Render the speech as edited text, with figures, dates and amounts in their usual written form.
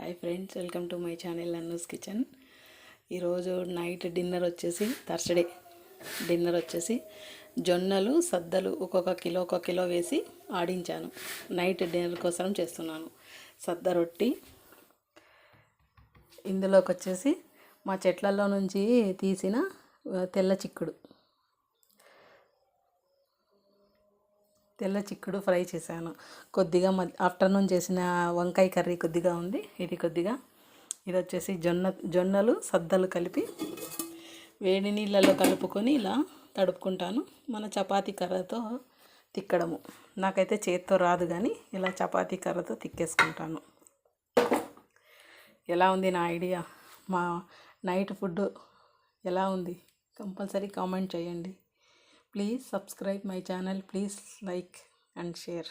Hi friends, welcome to my channel Annu's Kitchen. ఈరోజు night dinner వచ్చేసి Thursday dinner వచ్చేసి జొన్నలు సద్దలు ఒక్కొక్క కిలో వేసి ఆడించాను. నైట్ డిన్నర్ కోసం చేస్తున్నాను. సద్ద రొట్టి, ఇందులోకి వచ్చేసి మా చెట్లలో నుంచి తీసిన తెల్ల చిక్కుడు ఫ్రై చేశాను. కొద్దిగా ఆఫ్టర్నూన్ చేసిన వంకాయ కర్రీ కొద్దిగా ఉంది. ఇది వచ్చేసి జొన్నలు సద్దలు కలిపి వేడి నీళ్ళలో కలుపుకొని ఇలా తడుపుకుంటాను. మన చపాతీ కర్రతో తిక్కడము. నాకైతే చేత్తో రాదు, కానీ ఇలా చపాతీ కర్రతో తిక్కేసుకుంటాను. ఎలా ఉంది నా ఐడియా? మా నైట్ ఫుడ్ ఎలా ఉంది? కంపల్సరీ కామెంట్ చేయండి. Please subscribe my channel. Please like and share.